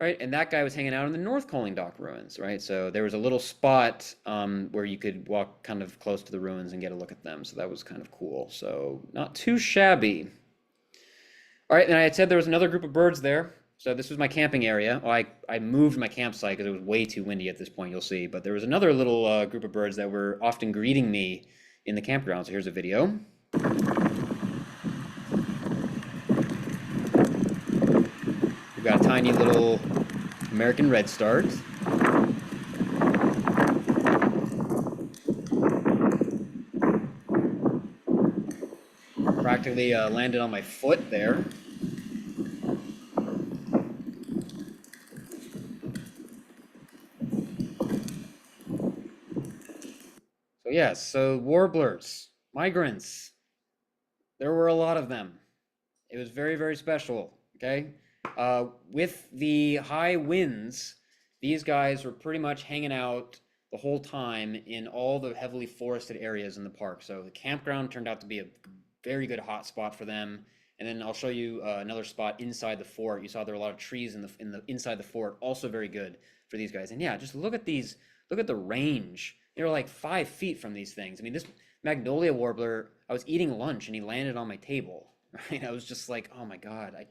Right, and that guy was hanging out in the North Coaling Dock ruins, right? So there was a little spot where you could walk kind of close to the ruins and get a look at them. So that was kind of cool. So not too shabby. All right, and I had said there was another group of birds there. So this was my camping area. Well, I moved my campsite because it was way too windy at this point, you'll see. But there was another little group of birds that were often greeting me in the campground. So here's a video. We've got a tiny little American redstart. Practically landed on my foot there. So yes, so warblers, migrants, there were a lot of them. It was very, very special, okay? With the high winds, these guys were pretty much hanging out the whole time in all the heavily forested areas in the park. So the campground turned out to be a very good hot spot for them. And then I'll show you another spot inside the fort. You saw there were a lot of trees in the inside the fort, also very good for these guys. And yeah, just look at these. Look at the range. They were like 5 feet from these things. I mean, this magnolia warbler, I was eating lunch and he landed on my table. Right? I was just like, oh my God, I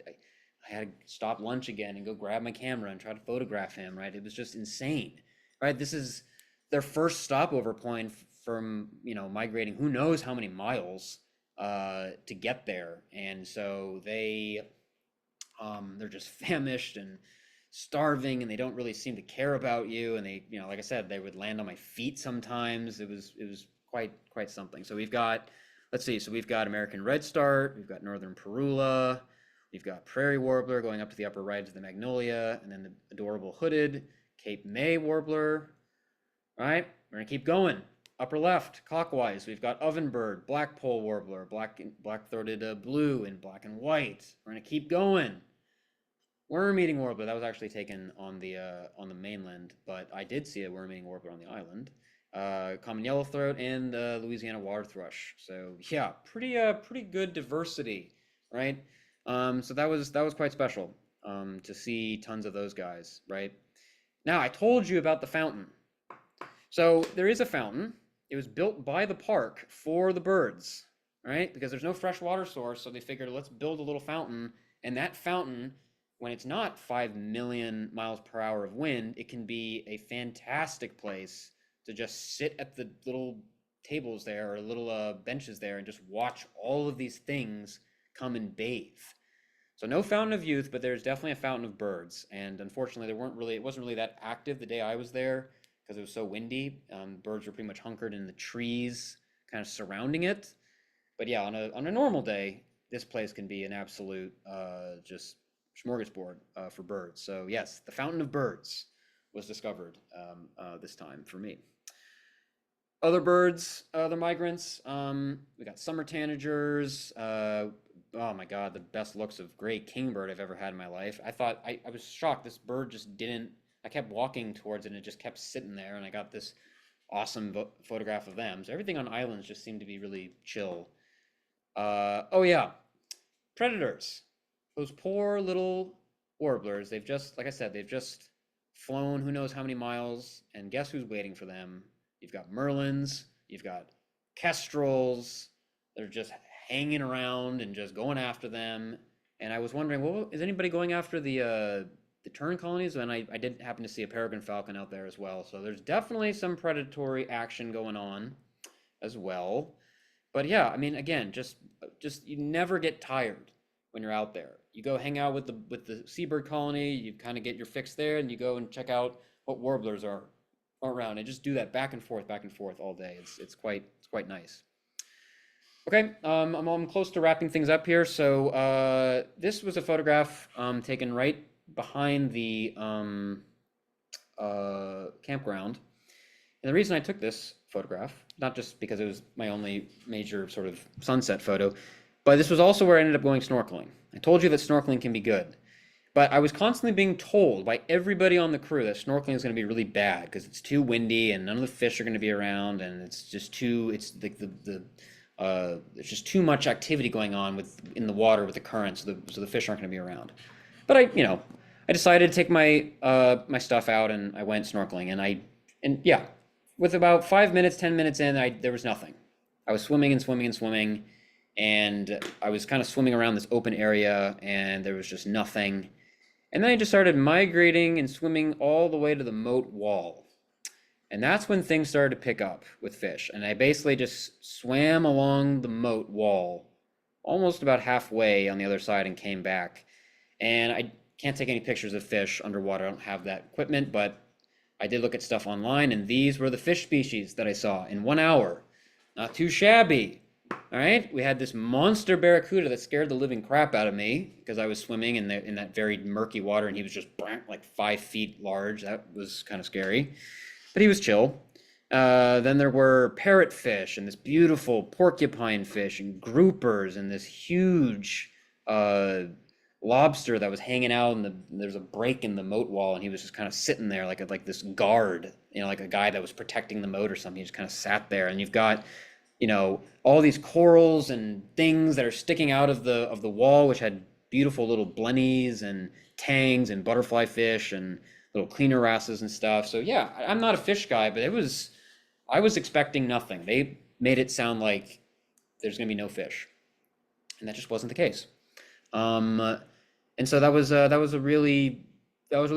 had to stop lunch again and go grab my camera and try to photograph him, right? It was just insane, right? This is their first stopover point from, migrating who knows how many miles to get there. And so they're just famished and starving, and they don't really seem to care about you. And they, like I said, they would land on my feet sometimes. It was quite something. So we've got, let's see, so we've got American redstart, we've got northern parula, we've got prairie warbler going up to the upper right to the magnolia, and then the adorable hooded Cape May warbler. All right, we're gonna keep going. Upper left, clockwise, we've got ovenbird, blackpoll warbler, black-throated blue and black and white. We're gonna keep going. Worm-eating warbler, that was actually taken on the mainland, but I did see a worm-eating warbler on the island. common yellowthroat, and the Louisiana water thrush. So yeah, pretty good diversity, right? So that was quite special to see tons of those guys, right? Now I told you about the fountain. So there is a fountain. It was built by the park for the birds, right? Because there's no fresh water source, so they figured let's build a little fountain. And that fountain, when it's not 5 million miles per hour of wind, it can be a fantastic place to just sit at the little tables there, or little benches there, and just watch all of these things come and bathe. So no fountain of youth, but there's definitely a fountain of birds. And unfortunately, it wasn't really that active the day I was there because it was so windy. Birds were pretty much hunkered in the trees, kind of surrounding it. But yeah, on a normal day, this place can be an absolute just smorgasbord for birds. So yes, the fountain of birds was discovered this time for me. Other birds, other migrants. We got summer tanagers. Oh my God, the best looks of gray kingbird I've ever had in my life. I was shocked. This bird just didn't. I kept walking towards it, and it just kept sitting there, and I got this awesome photograph of them. So everything on islands just seemed to be really chill. Oh yeah, predators. Those poor little warblers. They've just, like I said, they've just flown who knows how many miles, and guess who's waiting for them? You've got merlins, you've got kestrels. They're just hanging around and just going after them. And I was wondering, well, is anybody going after the tern colonies? And I did happen to see a peregrine falcon out there as well. So there's definitely some predatory action going on as well. But yeah, I mean, again, just you never get tired when you're out there. You go hang out with the seabird colony, you kind of get your fix there, and you go and check out what warblers are around, and just do that back and forth all day. It's quite nice. Okay, I'm close to wrapping things up here. So this was a photograph taken right behind the campground. And the reason I took this photograph, not just because it was my only major sort of sunset photo, but this was also where I ended up going snorkeling. I told you that snorkeling can be good, but I was constantly being told by everybody on the crew that snorkeling is going to be really bad because it's too windy and none of the fish are going to be around, and it's just it's like there's just too much activity going on in the water with the currents, so the fish aren't going to be around. But I decided to take my my stuff out, and I went snorkeling, and yeah, with about 5 minutes, 10 minutes in, there was nothing. I was swimming and swimming and swimming, and I was kind of swimming around this open area, and there was just nothing. And then I just started migrating and swimming all the way to the moat wall. And that's when things started to pick up with fish. And I basically just swam along the moat wall, almost about halfway on the other side, and came back. And I can't take any pictures of fish underwater. I don't have that equipment, but I did look at stuff online, and these were the fish species that I saw in 1 hour. Not too shabby. All right, we had this monster barracuda that scared the living crap out of me because I was swimming in that very murky water, and he was just like 5 feet large. That was kind of scary, but he was chill. Then there were parrotfish and this beautiful porcupine fish and groupers and this huge lobster that was hanging out, and there's a break in the moat wall, and he was just kind of sitting there like this guard, like a guy that was protecting the moat or something. He just kind of sat there, and you've got all these corals and things that are sticking out of the wall, which had beautiful little blennies and tangs and butterfly fish and little cleaner wrasses and stuff. So yeah, I'm not a fish guy, but I was expecting nothing. They made it sound like there's gonna be no fish, and that just wasn't the case. And so that was really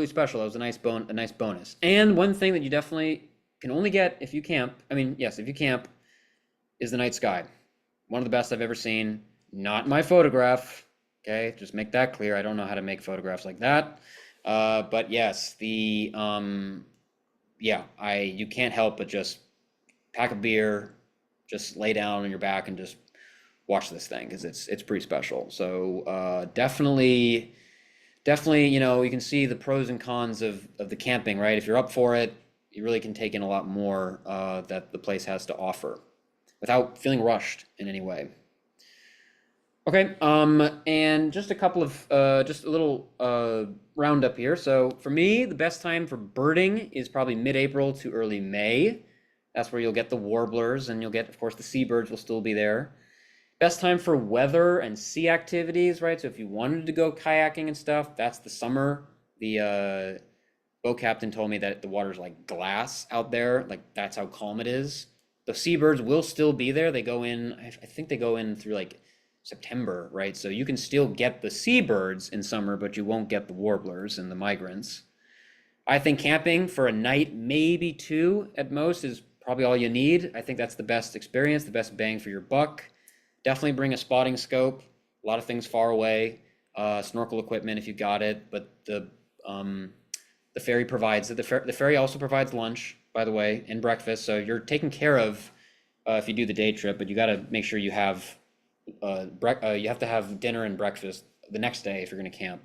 special. That was a nice bonus. And one thing that you definitely can only get if you camp. I mean, yes, if you camp, is the night sky. One of the best I've ever seen. Not my photograph. Okay, just make that clear. I don't know how to make photographs like that. But yes, you can't help but just pack a beer, just lay down on your back and just watch this thing because it's pretty special. So definitely, you can see the pros and cons of the camping, right? If you're up for it, you really can take in a lot more that the place has to offer without feeling rushed in any way. Okay, and just a couple of, just a little roundup here. So for me, the best time for birding is probably mid-April to early May. That's where you'll get the warblers, and you'll get, of course, the seabirds will still be there. Best time for weather and sea activities, right? So if you wanted to go kayaking and stuff, that's the summer. The boat captain told me that the water's like glass out there, like that's how calm it is. The seabirds will still be there. They go in, I think they go in through like September, right? So you can still get the seabirds in summer, but you won't get the warblers and the migrants. I think camping for a night, maybe two at most, is probably all you need. I think that's the best experience, the best bang for your buck. Definitely bring a spotting scope. A lot of things far away. Snorkel equipment if you got it, but the ferry provides it. The ferry also provides lunch, by the way, and breakfast. So you're taken care of if you do the day trip, but you got to make sure you have you have to have dinner and breakfast the next day if you're going to camp.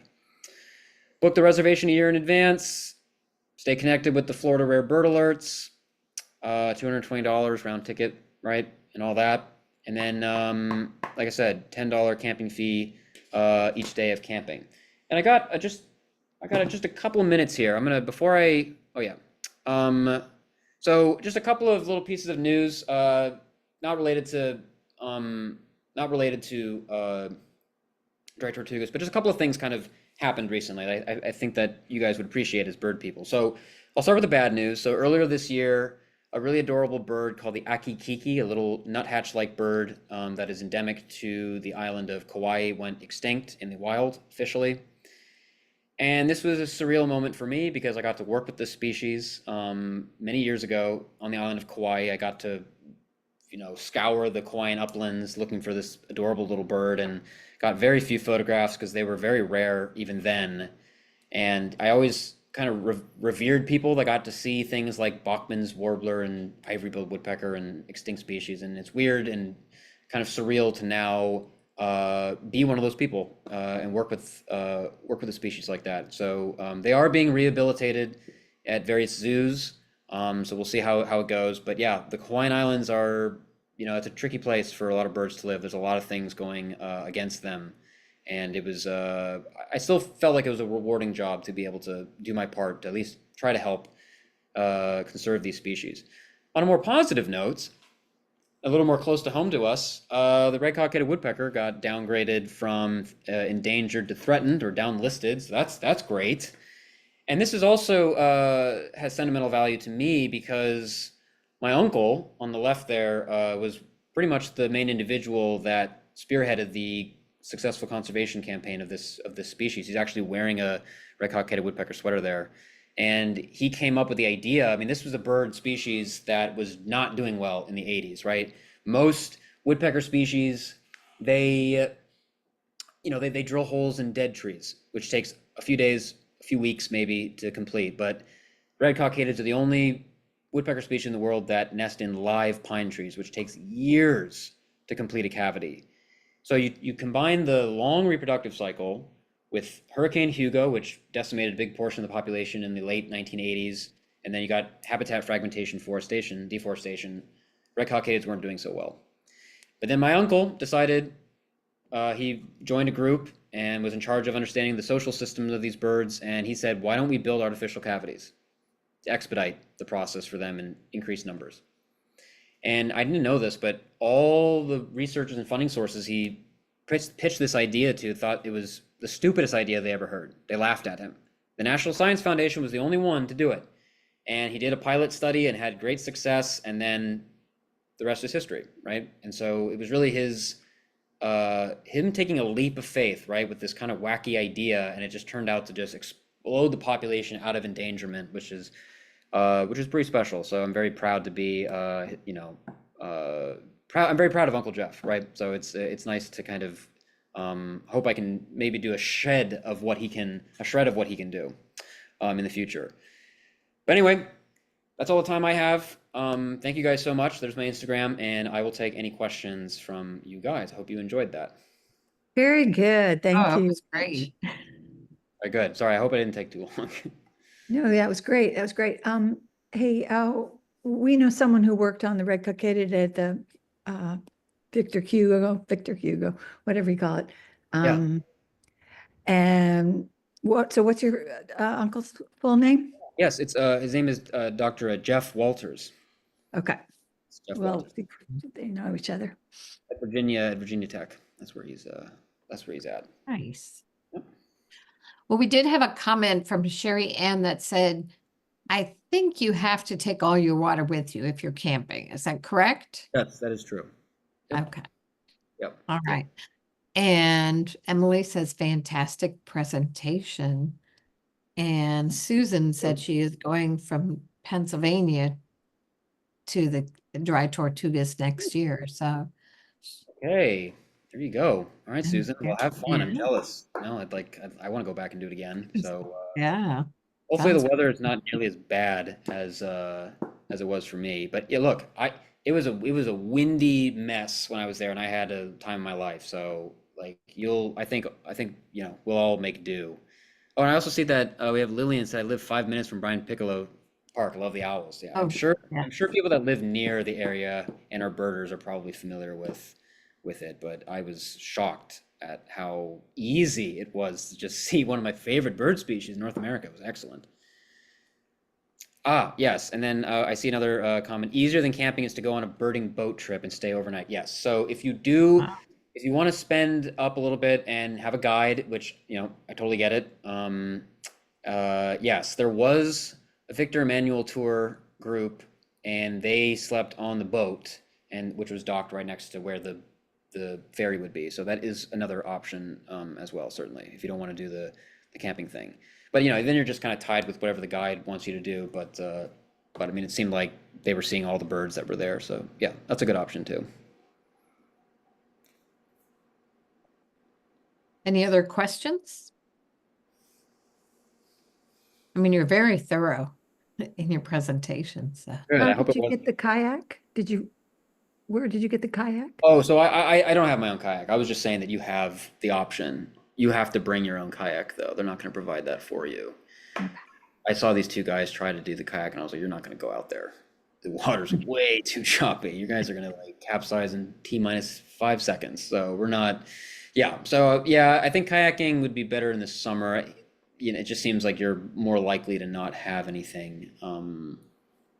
Book the reservation a year in advance. Stay connected with the Florida Rare Bird Alerts. $220 round ticket, right, and all that. And then, like I said, $10 camping fee each day of camping. And I got just a couple of minutes here. I'm gonna before I oh yeah, so just a couple of little pieces of news, not related to not related to Dry Tortugas, but just a couple of things kind of happened recently. I think that you guys would appreciate as bird people. So I'll start with the bad news. So earlier this year, a really adorable bird called the akikiki, a little nuthatch-like bird that is endemic to the island of Kauai, went extinct in the wild officially. And this was a surreal moment for me because I got to work with this species many years ago on the island of Kauai. I got to, scour the Kauaian uplands looking for this adorable little bird and got very few photographs because they were very rare even then. And I always kind of revered people that got to see things like Bachman's warbler and ivory-billed woodpecker and extinct species. And it's weird and kind of surreal to now be one of those people and work with a species like that. So they are being rehabilitated at various zoos. So we'll see how it goes. But yeah, the Hawaiian Islands are, it's a tricky place for a lot of birds to live. There's a lot of things going against them. And it was, I still felt like it was a rewarding job to be able to do my part to at least try to help conserve these species. On a more positive note, a little more close to home to us, the red-cockaded woodpecker got downgraded from endangered to threatened or downlisted. So that's great. And this is also has sentimental value to me because my uncle on the left there was pretty much the main individual that spearheaded the successful conservation campaign of this species. He's actually wearing a red-cockaded woodpecker sweater there. And he came up with the idea. I mean, this was a bird species that was not doing well in the 80s, right? Most woodpecker species, they drill holes in dead trees, which takes a few days, a few weeks maybe to complete. But red cockadeds are the only woodpecker species in the world that nest in live pine trees, which takes years to complete a cavity. So you combine the long reproductive cycle with Hurricane Hugo, which decimated a big portion of the population in the late 1980s, and then you got habitat fragmentation, deforestation. Red cockadeds weren't doing so well. But then my uncle decided, he joined a group and was in charge of understanding the social systems of these birds, and he said, why don't we build artificial cavities to expedite the process for them and increase numbers? And I didn't know this, but all the researchers and funding sources he pitched this idea to thought it was the stupidest idea they ever heard. They laughed at him. The National Science Foundation was the only one to do it. And he did a pilot study and had great success, and then the rest is history, right? And so it was really him taking a leap of faith, right, with this kind of wacky idea, and it just turned out to just explode the population out of endangerment, which is pretty special. So I'm very proud to be, I'm very proud of Uncle Jeff, right? So it's nice to kind of hope I can maybe do a shred of what he can do in the future. But anyway, that's all the time I have. Thank you guys so much. There's my Instagram, and I will take any questions from you guys. I hope you enjoyed that. Very good. Thank Oh, it you. was great. Very good. Sorry, I hope I didn't take too long. No, that was great. That was great. Hey, we know someone who worked on the red cockaded at the Victor Hugo, whatever you call it. And what's your uncle's full name? Yes, it's his name is Dr. Jeff Walters. Okay. It's Jeff Well, Walters they know each other. at Virginia Tech. That's where he's at. Nice. Yep. Well, we did have a comment from Sherry Ann that said, I think you have to take all your water with you if you're camping. Is that correct? That is true. Yep. Okay. Yep. All right. And Emily says, fantastic presentation. And Susan said she is going from Pennsylvania to the Dry Tortugas next year. So Okay, there you go. All right, Susan. Well, have fun. I'm yeah. jealous. No, I want to go back and do it again. So Yeah. hopefully the Sounds weather is not nearly as bad as it was for me. But yeah, look, it was a windy mess when I was there, and I had a time of my life. So like I think we'll all make do. Oh, and I also see that we have Lillian said I live 5 minutes from Brian Piccolo Park. I love the owls. Yeah, Oh, yeah. I'm sure people that live near the area and are birders are probably familiar with it. But I was shocked at how easy it was to just see one of my favorite bird species in North America. It was excellent. Ah, yes. And then I see another comment. Easier than camping is to go on a birding boat trip and stay overnight. Yes. So Wow. if you want to spend up a little bit and have a guide, which, I totally get it. Yes, there was a Victor Emmanuel tour group and they slept on the boat and which was docked right next to where the ferry would be. So that is another option as well, certainly, if you don't want to do the camping thing. But then you're just kind of tied with whatever the guide wants you to do. But I mean, it seemed like they were seeing all the birds that were there. So yeah, that's a good option too. Any other questions? I mean, you're very thorough in your presentation. So Good. I How hope did it you was. get the kayak? Where did you get the kayak? Oh, so I don't have my own kayak. I was just saying that you have the option. You have to bring your own kayak though. They're not going to provide that for you. I saw these two guys try to do the kayak and I was like, you're not going to go out there. The water's way too choppy. You guys are going to like capsize in T-5 seconds. So we're not, yeah. So yeah, I think kayaking would be better in the summer. It just seems like you're more likely to not have anything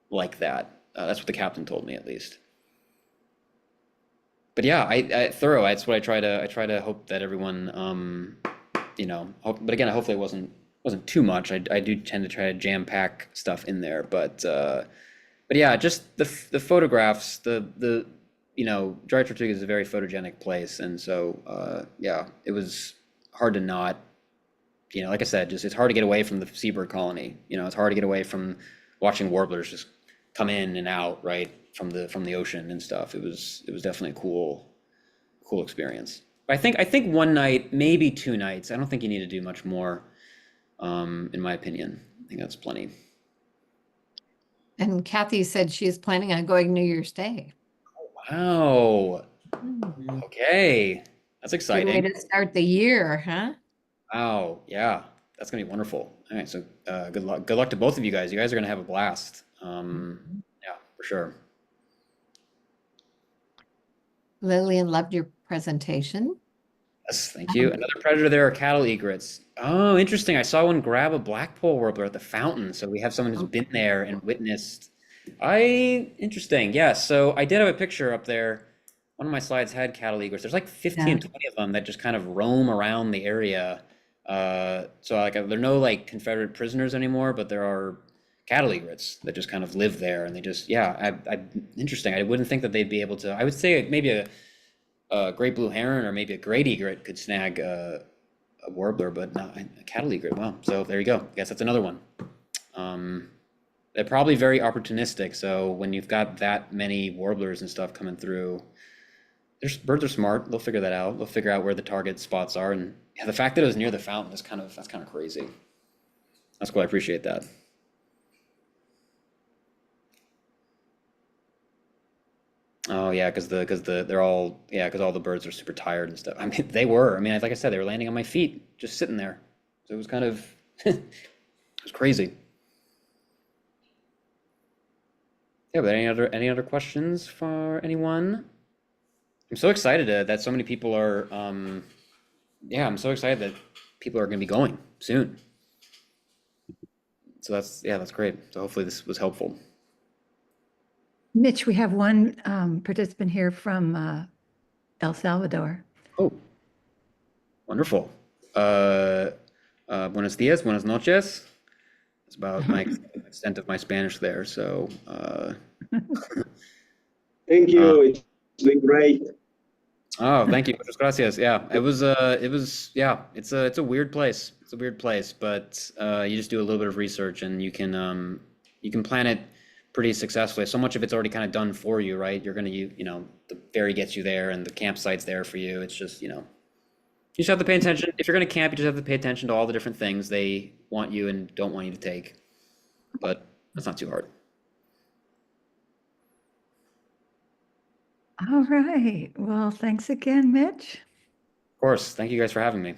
like that. That's what the captain told me at least. But yeah, I thorough. That's what I try to hope that everyone, but again, hopefully it wasn't too much. I do tend to try to jam pack stuff in there, but yeah, just the photographs, Dry Tortuga is a very photogenic place, and so yeah, it was hard to not, like I said, just it's hard to get away from the seabird colony. It's hard to get away from watching warblers just come in and out, right, from the ocean and stuff. It was definitely a cool experience. I think one night, maybe 2 nights. I don't think you need to do much more, in my opinion. I think that's plenty. and Kathy said she is planning on going New Year's Day. Wow. Hmm. Okay. That's Good way exciting. to start the year, huh? Wow. Yeah. That's gonna be wonderful. All right. So good luck. Good luck to both of you guys. You guys are gonna have a blast. Yeah, for sure. Lillian loved your presentation. Yes, thank you. Another predator there are cattle egrets. Oh, interesting. I saw one grab a blackpoll warbler at the fountain. So we have someone who's been there and witnessed. Interesting. Yes. So I did have a picture up there. One of my slides had cattle egrets. There's like 15, Yeah. 20 of them that just kind of roam around the area. So like there are no like Confederate prisoners anymore, but there are cattle egrets that just kind of live there, and they just interesting. I wouldn't think that they'd be able to. I would say maybe a great blue heron or maybe a great egret could snag a warbler, but not a cattle egret. Wow. So there you go. I guess that's another one. They're probably very opportunistic. So when you've got that many warblers and stuff coming through, birds are smart. They'll figure that out. They'll figure out where the target spots are. And yeah, the fact that it was near the fountain is that's kind of crazy. That's cool. I appreciate that. Oh yeah, because all the birds are super tired and stuff. I mean, they were. I mean, like I said, they were landing on my feet, just sitting there. So it was kind of, it was crazy. Yeah, but any other questions for anyone? I'm so excited that so many people are. Yeah, I'm so excited that people are going to be going soon. So that's great. So hopefully this was helpful. Mitch, we have one participant here from El Salvador. Oh, wonderful. Buenos dias, buenas noches. It's about my extent of my Spanish there. So, Thank you. It's been great. oh, thank you. Muchas gracias. Yeah, yeah, it's a weird place. It's a weird place, but you just do a little bit of research and you can plan it pretty successfully. So much of it's already kind of done for you, right? You know, the ferry gets you there and the campsite's there for you. It's just, you know, you just have to pay attention. If you're going to camp, you just have to pay attention to all the different things they want you and don't want you to take. But that's not too hard. All right. Well, thanks again, Mitch. Of course. Thank you guys for having me.